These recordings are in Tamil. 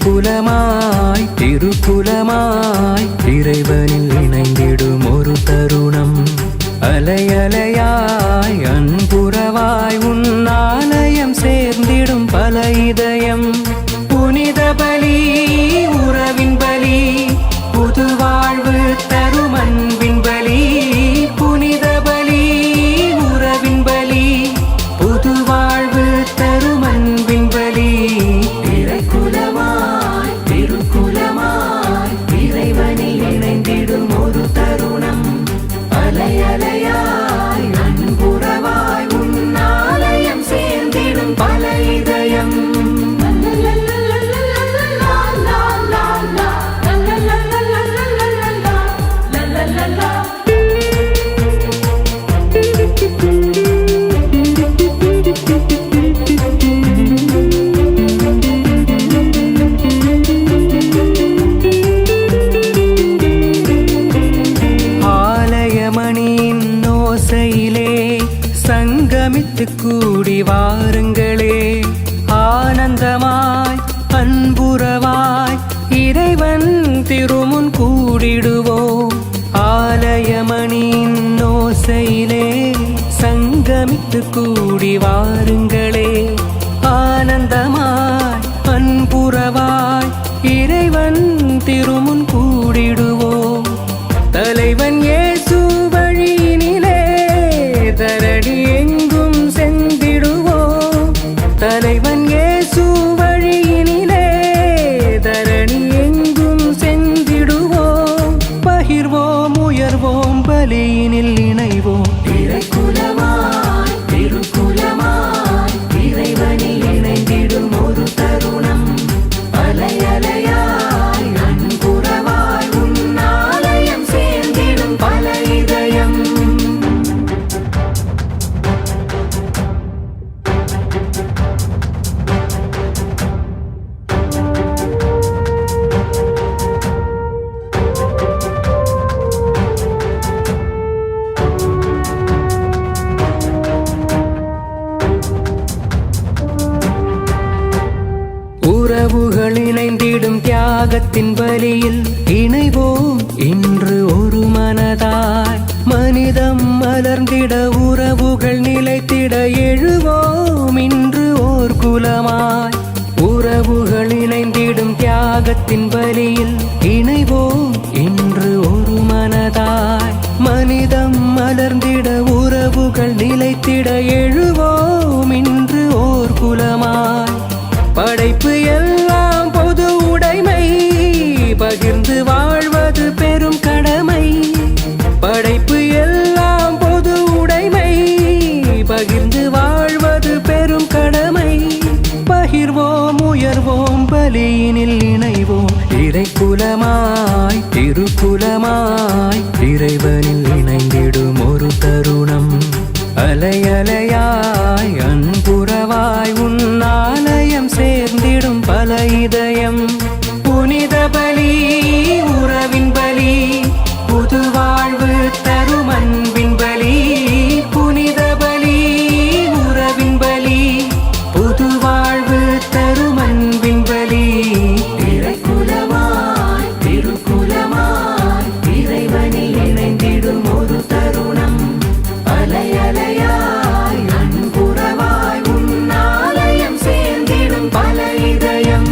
குலமாய் திருக்குலமாய் இறைவனில் இணைந்திடும் ஒரு தருணம். அலையலையாய் அன்புறவாய் உன் ஆலயம் சேர்ந்திடும் பல இதயம். புனித பலி உறவின் பலி புது வாழ்வு தரும் அன்பின் பலி. புனித பலி உறவின் பலி புது வாழ்வு தரும் அன்பின் பலி. இறைக்குலமாய் திருக்குலமாய் இறைவனில் இணைந்திடும் ஒரு தருணம். அலையலையாய் அன்புறவாய் உன் ஆலயம் சேர்ந்திடும் பல இதயம். சங்கமித்து கூடி வாருங்களே, ஆனந்தமாய் அன்புறவாய் இறைவன் திருமுன் கூடிடுவோம். ஆலயமணியின் ஓசையிலே சங்கமித்து கூடி வாருங்களே, ஆனந்தமாய் அன்புறவாய் இறைவன் திருமுன் கூடிடுவோம். தலைவன் இயேசு வழியினிலே தரணி எங்கும் சென்றிடுவோம். தலைவன் இயேசு வழியினிலே தரணி எங்கும் சென்றிடுவோம். பகிர்வோம் உயர்வோம் பலியினில் இணைவோம். இறைக்குலமாய் திருக்குலமாய் இறைவனில் இணைந்திடும் ஒரு தருணம். அலையலையாய் அன்புறவாய் உன் ஆலயம் சேர்ந்திடும் பல இதயம். உறவுகள் இணைந்திடும் தியாகத்தின் பலியில் இணைவோம் இன்று ஒரு மனதாய். மனிதம் மலர்ந்திட உறவுகள் நிலைத்திட எழுவோம் இன்று ஓர் குலமாய். உறவுகள் இணைந்திடும் தியாகத்தின் பலியில் இணைவோம் இன்று ஒரு மனதாய். மனிதம் மலர்ந்திட உறவுகள் நிலைத்திட எழுவோம் இன்று ஓர் குலமாய். படைப்பு எல்லாம் பொது உடைமை, பகிர்ந்து வாழ்வது பெரும் கடமை. படைப்பு எல்லாம் பொது உடைமை, பகிர்ந்து வாழ்வது பெரும் கடமை. பகிர்வோம் உயர்வோம் பலியினில் இணைவோம். இறைக்குலமாய் திருக்குலமாய் இறைவனில் இணைந்திடும் ஒரு தருணம். அலையலையாய் அன்புறவாய் உன் ஆலயம் சேர்ந்திடும் பல இதயம். புனித பலி உறவின் பலி புது வாழ்வு தரும் அன்பின் பலி. புனித பலி உறவின் பலி புது வாழ்வு தரும் அன்பின் பலி. இறைக்குலமாய் திருக்குலமாய் இறைவனில் இணைந்திடும் ஒரு தருணம். அலையலையாய் அன்புறவாய் உன் ஆலயம் சேர்ந்திடும் பல இதயம்.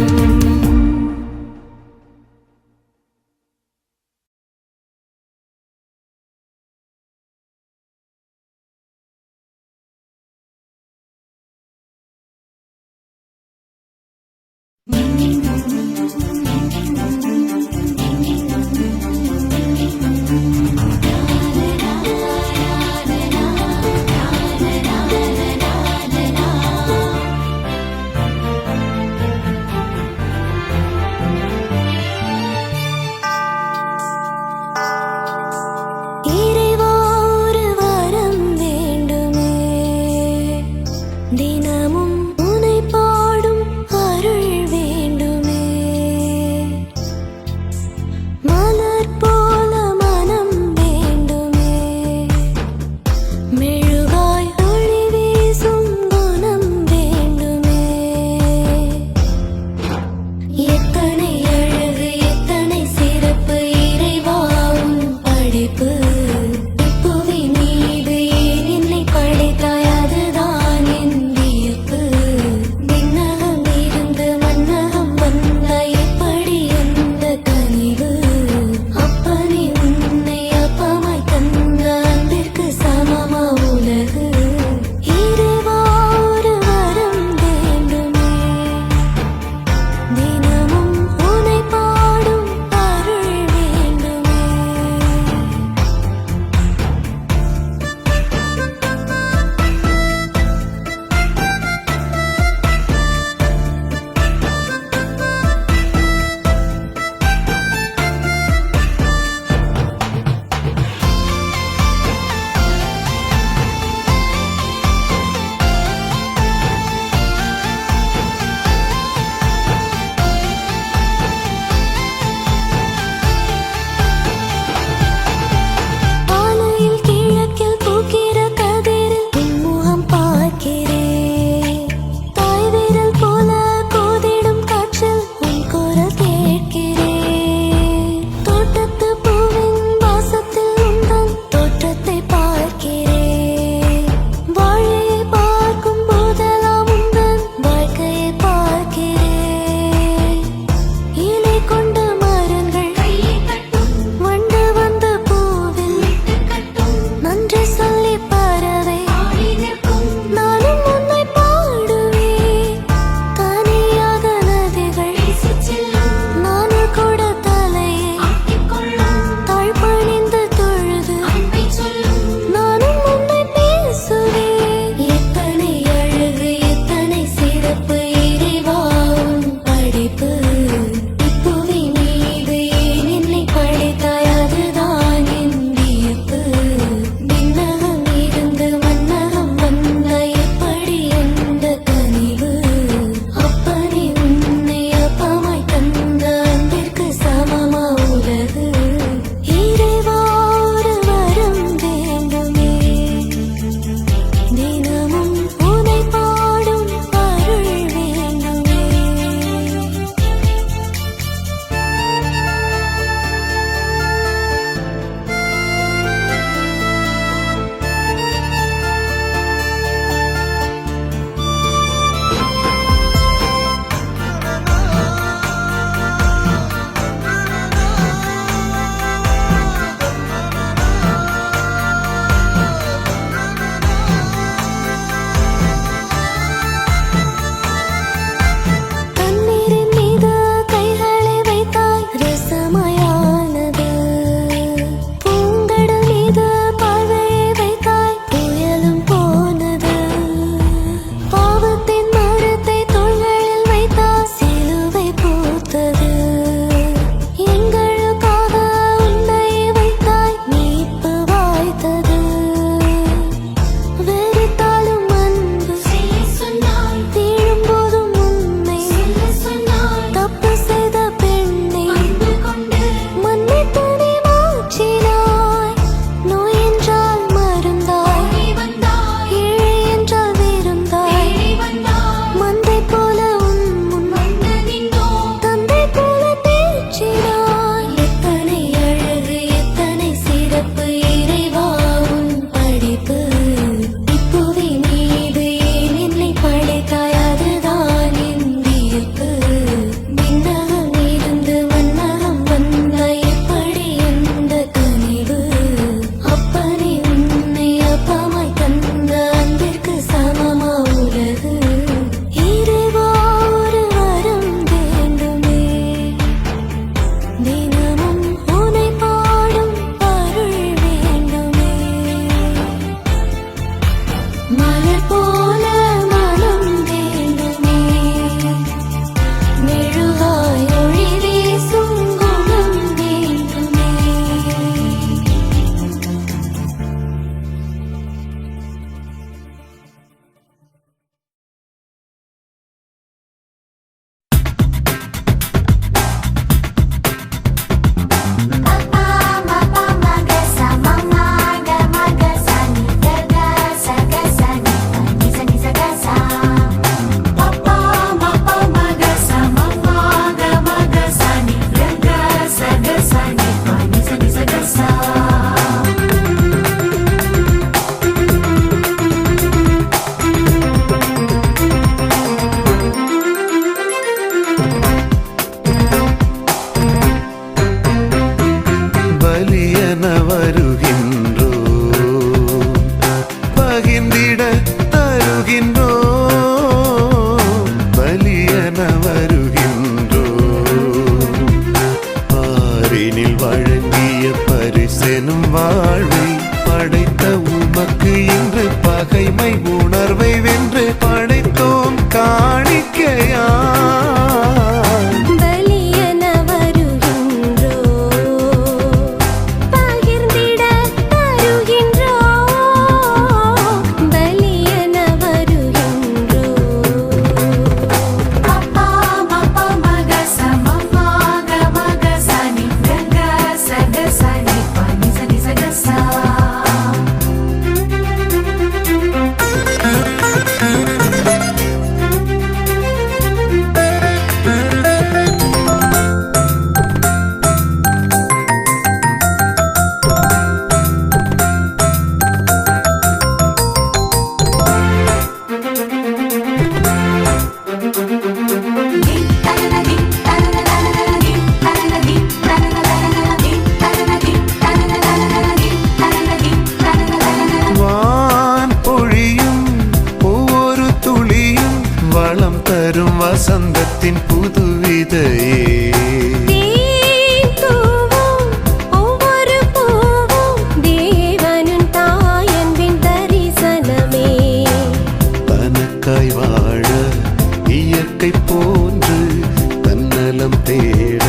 மனம் தேட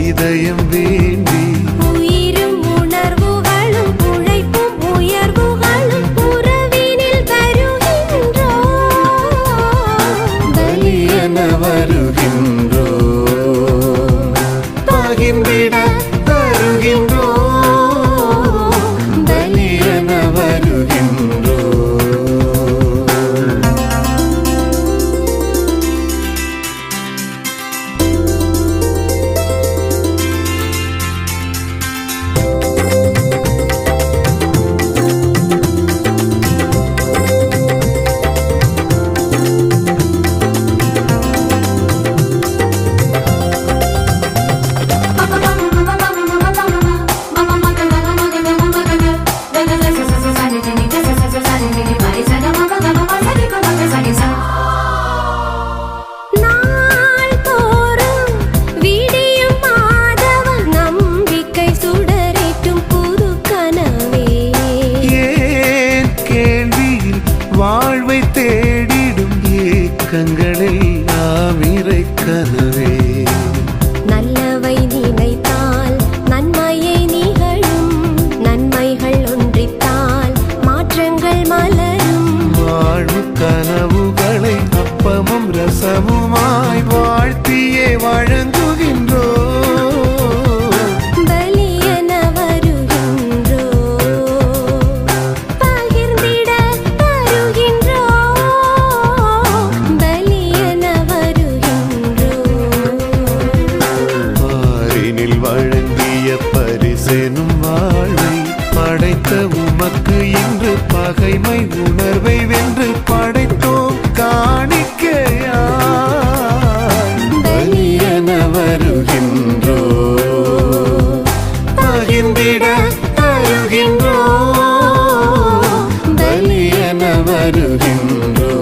இதயம் வேண்டி உயிரும் உணர்வுகளும் உழைப்பும் உயர்வுகளும் உறவினில் வருகின்றோ பலியென வருகின்றோ பகிர்ந்திட தருகின்றோ பலியென வருகின்றோ நாள்தோறும் விடியும் மாதவன் நம்பிக்கை சுடரேற்றும் புது கனவே ஏன் கேள்வியில் வாழ்வை தேடிடும் ஏக்கங்களெல்லாம் இறை கனவே நல்லவை நினைத்தால் நன்மையை நிகழும் நன்மைகள் ஒன்றித்தால் மாற்றங்கள் மலரும் வாழ்வு கனவுகளை அப்பமும் ரசமுமாய் வாழ்த்தியே வழங்குகின்றோ பலியென வருகின்றோ பகிர்ந்திட தருகின்றோ பலியென வருகின்றோ பாரினில் வழங்கிய பரிசெனும் வாழ்வை படைத்த உமக்கு இன்று பகைமை உணர்வை வென்று படைத்தோம் காணிக்கையாய் பலியென வருகின்றோ பகிர்ந்திட தருகின்றோ பலியென வருகின்றோ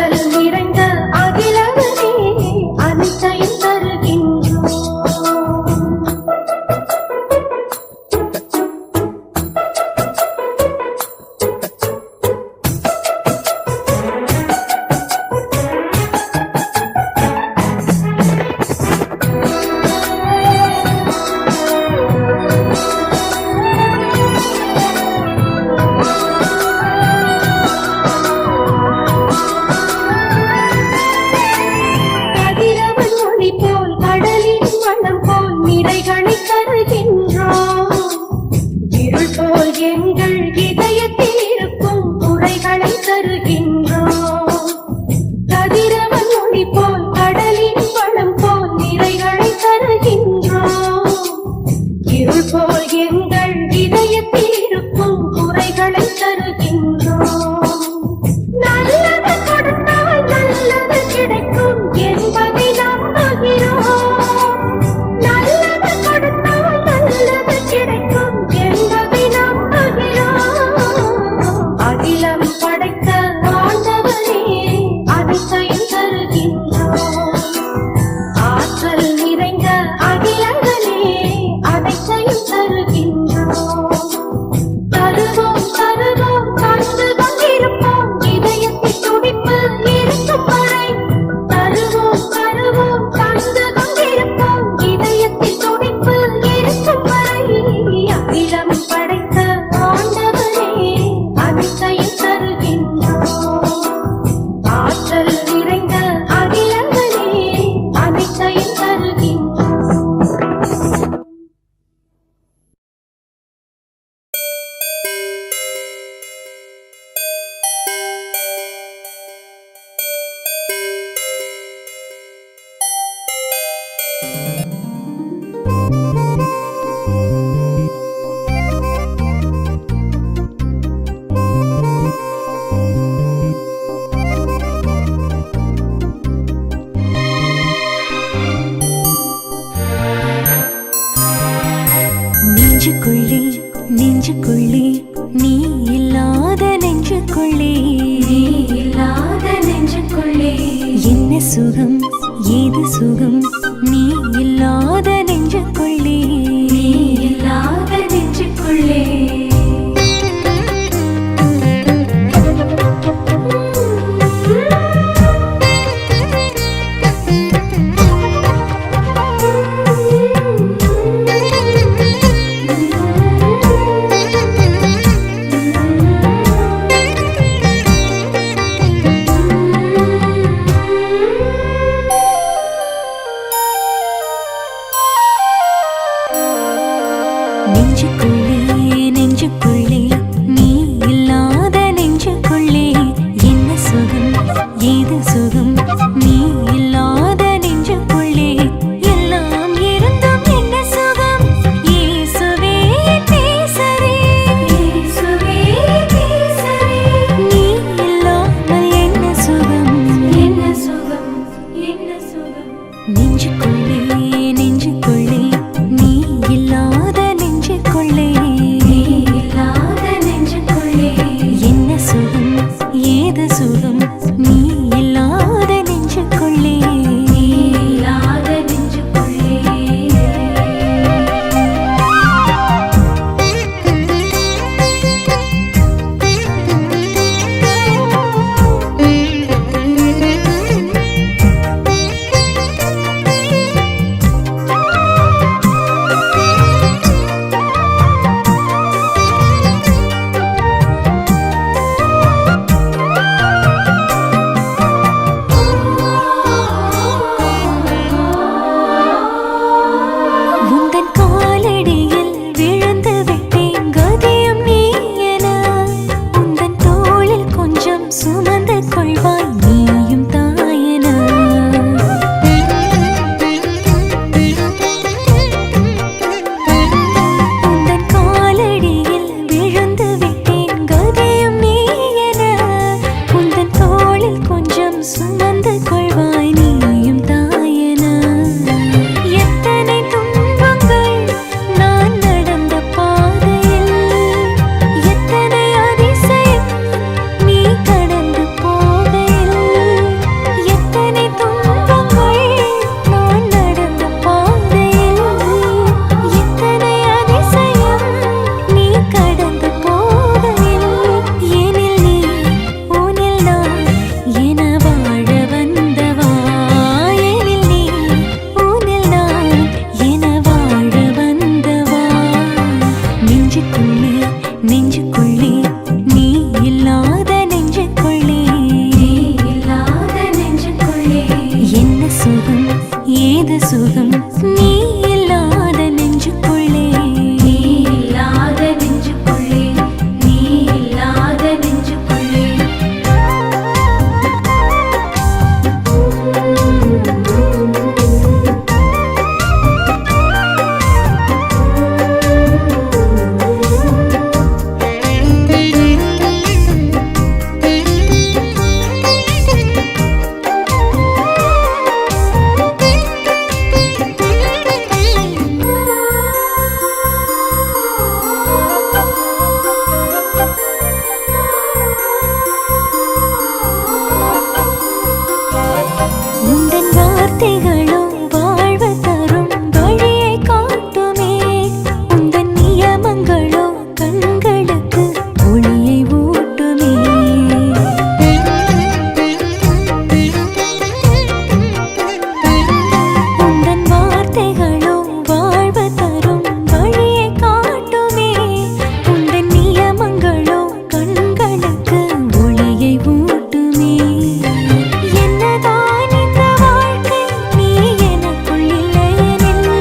ஆற்றல் நிறைந்த அகிலவனே அனைத்தையும் தருகின்றோம். கதிரவன் ஒளி போல் கடலின் வண்ணம் போல் நிறைகளை தருகின்றோம். இருள் போல் எங்கள் இதயத்தில் இருக்கும் குறைகளை தருகின்றோம். கதிரவன் ஒளி போல் கடலின் வண்ணம் போல் நிறைகளை தருகின்றோம். இருள் போல் எங்கள் இதயத்தில் இருக்கும் குறைகளை தருகின்றோம். நல்லது கொடுத்தால் நல்லது கிடைக்கும் என்பதை நம்புகிறோம். நல்லது கொடுத்தால் நல்லது கிடைக்கும் என்பதை நம்புகிறோம். அகிலம் படைத்த ஆண்டவரே அனைத்தையும் தருகின்றோம். ஆற்றல் நிறைந்த அகிலங்களே அனைத்தையும் தருகின்றோம். தருவோம் தருவோம் தந்து கொண்டிருப்போம் இதயத்தில் துடிப்பு இருக்கும் வரை. தருவோம் தருவோம் தந்து கொண்டிருப்போம் இதயத்தில் துடிப்பு இருக்கும் வரை. அகிலம் படைத்த ஆண்டவரே அனைத்தையும் தருகின்றோம். ஆற்றல் நிறைந்த அகிலங்களே அனைத்தையும் தருகின்றோம். நெஞ்சுக்குள்ளே நெஞ்சுக்குள்ளே நீ இல்லாத நெஞ்சுக்குள்ளே நீ இல்லாத நெஞ்சுக்குள்ளே என்ன சுகம் ஏது சுகம் நீ இல்லாத நெஞ்சுக்குள்ளே நீ இல்லாத நெஞ்சுக்குள்ளே. நெஞ்சுக்குள்ளே நெஞ்சுக்குள்ளே நீ இல்லாத நெஞ்சுக்குள்ளே என்ன சுகம் ஏது சுகம் நீ இல்லாத நெஞ்சுக்குள்ளே. எல்லாம் இருந்தும் என்ன சுகம் இயேசுவே நேசரே இயேசுவே நேசரே. நீ இல்லாமல் என்ன சுகம் என்ன சுகம் என்ன சுகம். நெஞ்சுக்குள்ளே நெஞ்சுக்குள்ளே நீ இல்லாத நெஞ்சுக்குள்ளே நீ இல்லாத நெஞ்சுக்குள்ளே என்ன சுகம் ஏது சுகம் நீ இல்லாத நெஞ்சுக்குள்ளே. ஏது சுகம் நீ இல்லாத நெஞ்சுக்குள்ளே நீ இல்லாத நெஞ்சுக்குள்ளே நீ இல்லாத நெஞ்சுக்குள்ளே உந்தன் வார்த்தைகளோ வாழ்வு தரும் வழியை காட்டுமே உந்தன் நியமங்களோ கண்களுக்கு ஒளியை ஊட்டுமே உந்தன் வார்த்தைகளோ வாழ்வு தரும் வழியை காட்டுமே உந்தன் நியமங்களோ கண்களுக்கு ஒளியை ஊட்டுமே என்னதான் இந்த வாழ்க்கை நீ எனக்குள் இல்லையெனில்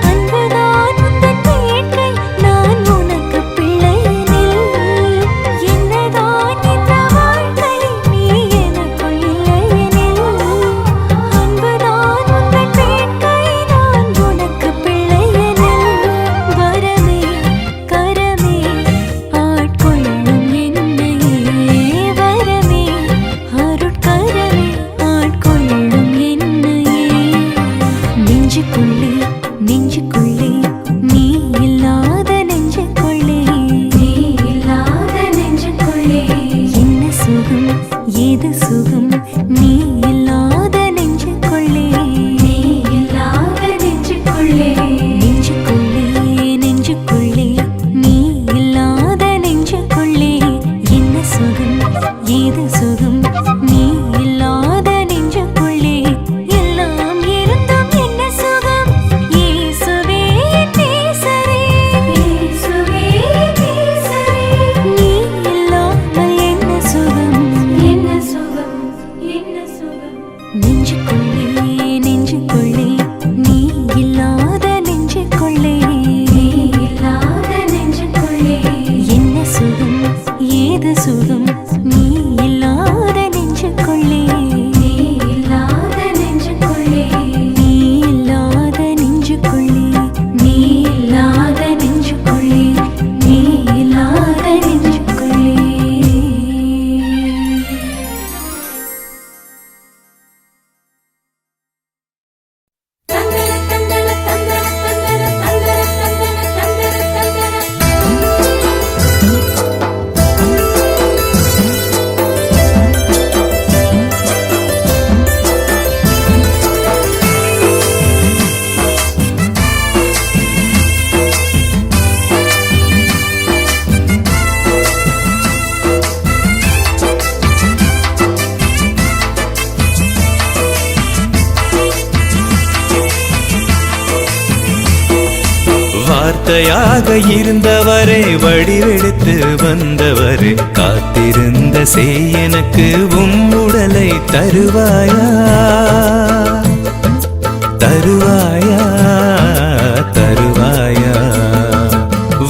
அன்புதான் உந்தன் வேட்கை நான் உனக்கு பிள்ளையெனில் என்னதான் இந்த வாழ்க்கை நீ எனக்குள் இல்லையெனில் அன்புதான் உந்தன் வேட்கை நான் உனக்கு பிள்ளையெனில் வரமே கரமே ஆட்கொள்ளும் என்னையே வரமே அருட்கரமே ஆட்கொள்ளும் என்னையே நெஞ்சுக்குள்ளே நெஞ்சுக்குள்ளே நீ இல்லாத நெஞ்சுக்குள்ளே நீ இல்லாத நெஞ்சுக்குள்ளே என்ன சுகம் ஏது சுகம் நீ இல்லாத நெஞ்சுக்குள்ளே நீ இல்லாத நெஞ்சுக்குள்ளே நெஞ்சுக்குள்ளே நெஞ்சுக்குள்ளே நீ இல்லாத நெஞ்சுக்குள்ளே என்ன சுகம் ஏது சுகம் நீ இல்லாத நெஞ்சுக்குள்ளே எல்லாம் இருந்தும் என்ன சுகம் இயேசுவே நேசரே இயேசுவே நேசரே நீ இல்லாமல் என்ன சுகம் என்ன சுகம் என்ன சுகம் நெஞ்சுக்குள்ளே நெஞ்சுக்குள்ளே நீ இல்லாத நெஞ்சுக்குள்ளே நீ இல்லாத நெஞ்சுக்குள்ளே என்ன சுகம் ஏது சுகம் நீ இல்லாத நெஞ்சுக்குள்ளே நீ இல்லாத நெஞ்சுக்குள்ளே நீ இல்லாத நெஞ்சுக்குள்ளே நீ இல்லாத நெஞ்சுக்குள்ளே நீ இல்லாத நெஞ்சுக்குள்ளே வார்த்தையாக இருந்தவரே வடிவெடுத்து வந்தவரே காத்திருந்த செய் எனக்கு உம்முடலை தருவாயா தருவாயா தருவாயா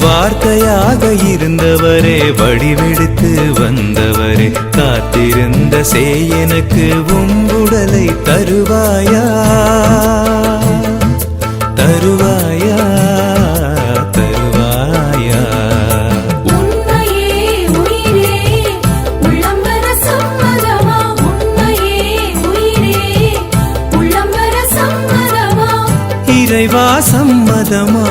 வார்த்தையாக இருந்தவரே வடிவெடுத்து வந்தவரே காத்திருந்த செய் எனக்கு உம்முடலை தருவாயா தருவாயா தருவாயா உன்னையே உயிரே உள்ளம் வர சம்மதமா உன்னையே உயிரே உள்ளம் வர சம்மதமா இறைவா சம்மதமா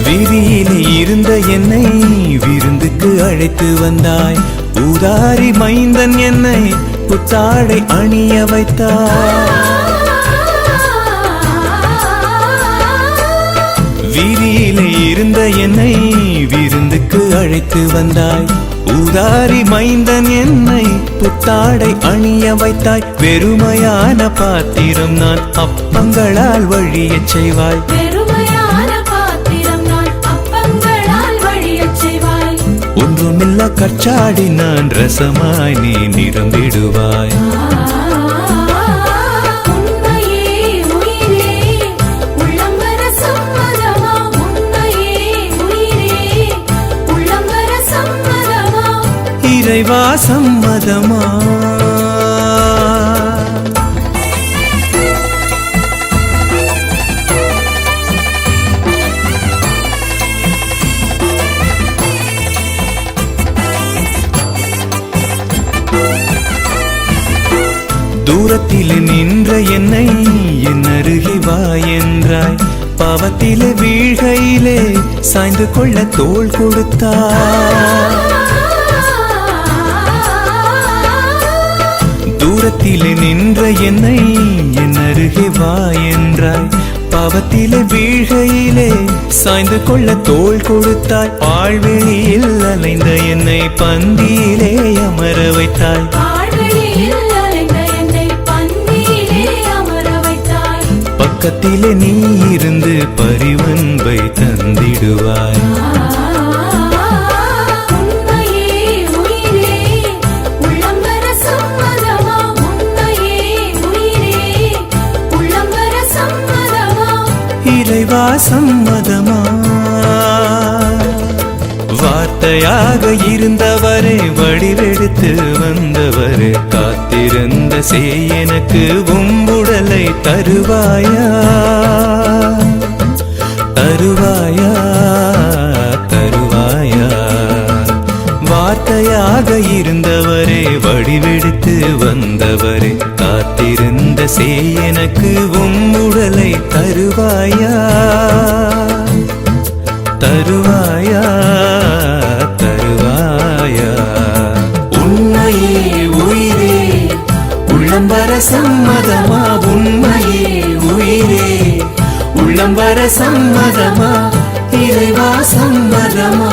விதியிலே இருந்த என்னை விருந்துக்கு அழைத்து வந்தாய் ஊதாரி மைந்தன் என்னை புத்தாடை அணிய வைத்தாய் வீதியிலே இருந்த என்னை விருந்துக்கு அழைத்து வந்தாய். ஊதாரி மைந்தன் என்னை புத்தாடை அணிய வைத்தாய். வெறுமையான பாத்திரம் நான் அப்பங்களால் வழியச் செய்வாய். பெருமையான பாத்திரம் நான் அப்பங்களால் வழியச் செய்வாய். ஒன்றுமில்ல கற்சாடி நான் ரசமாய் நீ நிரம்பிடுவாய். உண்மையே உயிரே உள்ளம் வர சம்மதமா. உண்மையே உயிரே உள்ளம் வர சம்மதமா. இறைவா சம்மதமா. தூரத்தில் நின்ற என்னை என் அருகே வா என்றாய். பாவத்திலே வீழ்கையிலே சாய்ந்து கொள்ள தோள் கொடுத்தாய். தூரத்திலே நின்ற என்னை என் அருகே வா என்றாய். பாவத்திலே வீழ்கையிலே சாய்ந்து கொள்ள தோள் கொடுத்தாய். ஆழ்வெளியில் அலைந்த என்னை பந்தியிலே அமர வைத்தாய். ஆழ்வெளியில் அலைந்த என்னை பந்தியிலே அமர வைத்தாய். பக்கத்திலே நீ இருந்து பரிவன்பை தந்திடுவாய். உண்மையே உயிரே உள்ளம் வர சம்மதமா. உண்மையே உயிரே உள்ளம் வர சம்மதமா. இறைவா சம்மதமா. வார்த்தையாக இருந்தவரே வடிவெடுத்து வந்தவரே காத்திருந்த சேய் எனக்கு உம்புடலை தருவாயா தருவாயா தருவாயா. வார்த்தையாக இருந்தவரே வடிவெடுத்து வந்தவரே காத்திருந்த சேய் எனக்கு உம்புடலை தருவாயா தருவாயா தருவாயா. உண்மையே உயிரே உள்ளம் வர சம்மதமா. உண்மையே உயிரே உள்ளம் வர சம்மதமா. இறைவா சம்மதமா.